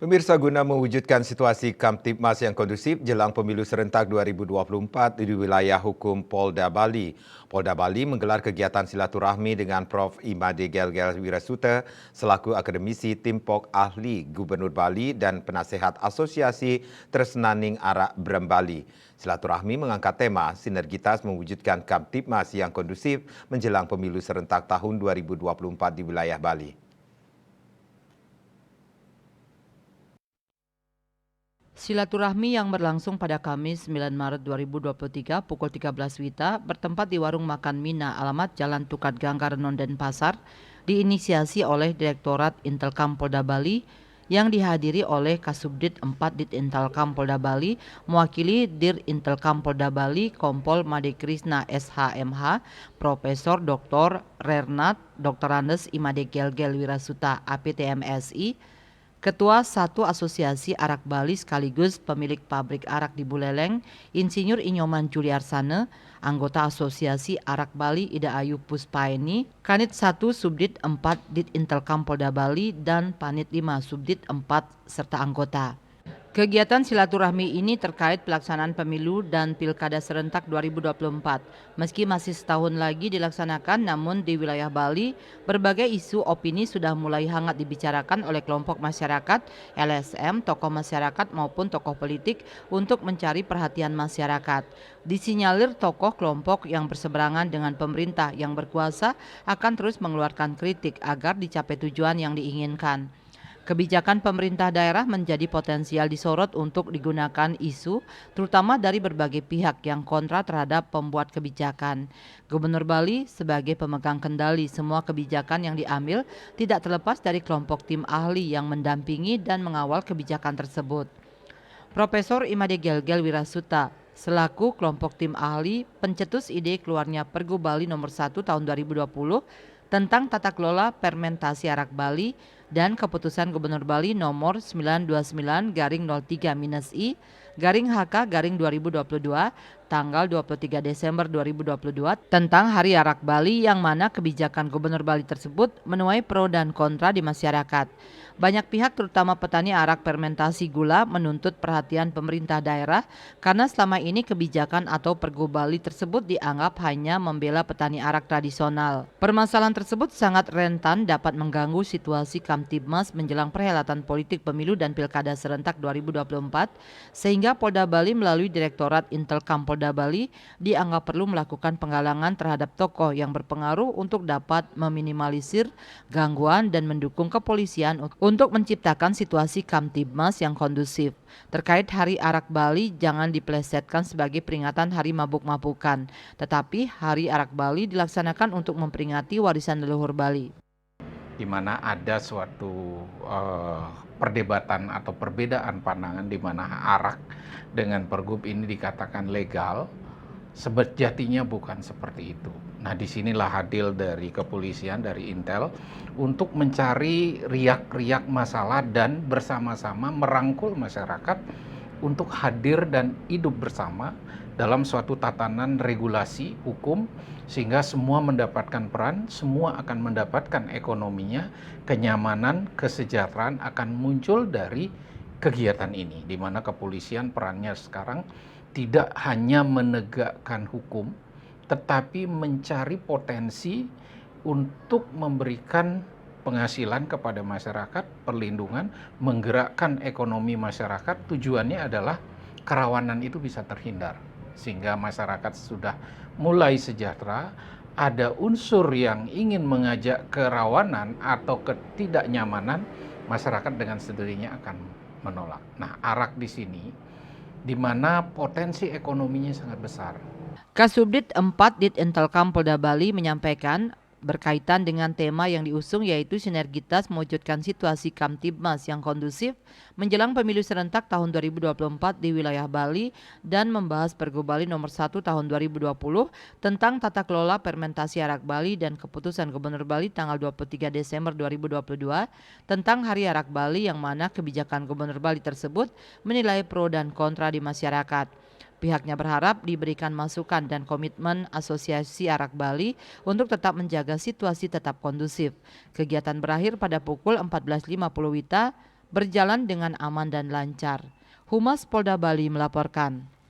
Pemirsa, guna mewujudkan situasi Kamtibmas yang kondusif jelang pemilu serentak 2024 di wilayah hukum Polda Bali. Polda Bali menggelar kegiatan silaturahmi dengan Prof. Imade Gelgel Wirasuta selaku akademisi Timpok Ahli Gubernur Bali dan penasehat Asosiasi Tresnaning Arak Brem Bali. Silaturahmi mengangkat tema sinergitas mewujudkan Kamtibmas yang kondusif menjelang pemilu serentak tahun 2024 di wilayah Bali. Silaturahmi yang berlangsung pada Kamis 9 Maret 2023 pukul 13 WITA bertempat di Warung Makan Mina alamat Jalan Tukat Ganggar Nonden Pasar diinisiasi oleh Direktorat Intelkam Polda Bali yang dihadiri oleh Kasubdit 4 Dit Intelkam Polda Bali mewakili Dir Intelkam Polda Bali Kompol Made Krisna SHMH, Profesor Dr. Rernat Dr. Andes Imade Gelgel Wirasuta APTMSI, Ketua Satu Asosiasi Arak Bali sekaligus pemilik pabrik arak di Buleleng, Insinyur Inyoman Juliarsana, anggota Asosiasi Arak Bali Ida Ayu Puspaeni, Kanit 1 Subdit 4 Dit Intelkam Polda Bali, dan Panit 5 Subdit 4 serta anggota. Kegiatan silaturahmi ini terkait pelaksanaan pemilu dan pilkada serentak 2024. Meski masih setahun lagi dilaksanakan, namun di wilayah Bali, berbagai isu opini sudah mulai hangat dibicarakan oleh kelompok masyarakat, LSM, tokoh masyarakat maupun tokoh politik untuk mencari perhatian masyarakat. Disinyalir tokoh kelompok yang berseberangan dengan pemerintah yang berkuasa akan terus mengeluarkan kritik agar dicapai tujuan yang diinginkan. Kebijakan pemerintah daerah menjadi potensial disorot untuk digunakan isu, terutama dari berbagai pihak yang kontra terhadap pembuat kebijakan. Gubernur Bali sebagai pemegang kendali semua kebijakan yang diambil tidak terlepas dari kelompok tim ahli yang mendampingi dan mengawal kebijakan tersebut. Profesor Imade Gelgel Wirasuta selaku kelompok tim ahli pencetus ide keluarnya Pergub Bali nomor 1 tahun 2020 tentang tata kelola fermentasi arak Bali dan keputusan Gubernur Bali nomor 929/03-I HK/2022 tanggal 23 Desember 2022 tentang Hari Arak Bali, yang mana kebijakan Gubernur Bali tersebut menuai pro dan kontra di masyarakat. Banyak pihak terutama petani arak fermentasi gula menuntut perhatian pemerintah daerah karena selama ini kebijakan atau Pergub Bali tersebut dianggap hanya membela petani arak tradisional. Permasalahan tersebut sangat rentan dapat mengganggu situasi Kamtibmas menjelang perhelatan politik pemilu dan pilkada serentak 2024, sehingga Polda Bali melalui Direktorat Intelkam Polda Bali dianggap perlu melakukan penggalangan terhadap tokoh yang berpengaruh untuk dapat meminimalisir gangguan dan mendukung kepolisian untuk menciptakan situasi Kamtibmas yang kondusif. Terkait Hari Arak Bali, jangan dipelesetkan sebagai peringatan hari mabuk-mabukan, tetapi Hari Arak Bali dilaksanakan untuk memperingati warisan leluhur Bali. Di mana ada suatu perdebatan atau perbedaan pandangan di mana arak dengan pergub ini dikatakan legal, sejatinya bukan seperti itu. Nah, disinilah hadir dari kepolisian, dari Intel, untuk mencari riak-riak masalah dan bersama-sama merangkul masyarakat untuk hadir dan hidup bersama dalam suatu tatanan regulasi hukum, sehingga semua mendapatkan peran, semua akan mendapatkan ekonominya, kenyamanan, kesejahteraan akan muncul dari kegiatan ini, di mana kepolisian perannya sekarang tidak hanya menegakkan hukum, tetapi mencari potensi untuk memberikan penghasilan kepada masyarakat, perlindungan, menggerakkan ekonomi masyarakat. Tujuannya adalah kerawanan itu bisa terhindar, sehingga masyarakat sudah mulai sejahtera. Ada unsur yang ingin mengajak kerawanan atau ketidaknyamanan, masyarakat dengan sendirinya akan menolak. Nah, arak di sini di mana potensi ekonominya sangat besar. Kasubdit 4 Dit Intelkam Polda Bali menyampaikan berkaitan dengan tema yang diusung, yaitu sinergitas mewujudkan situasi Kamtibmas yang kondusif menjelang pemilu serentak tahun 2024 di wilayah Bali, dan membahas Pergub Bali nomor 1 tahun 2020 tentang tata kelola fermentasi arak Bali dan keputusan Gubernur Bali tanggal 23 Desember 2022 tentang Hari Arak Bali, yang mana kebijakan Gubernur Bali tersebut menilai pro dan kontra di masyarakat. Pihaknya berharap diberikan masukan dan komitmen Asosiasi Arak Bali untuk tetap menjaga situasi tetap kondusif. Kegiatan berakhir pada pukul 14.50 WITA berjalan dengan aman dan lancar. Humas Polda Bali melaporkan.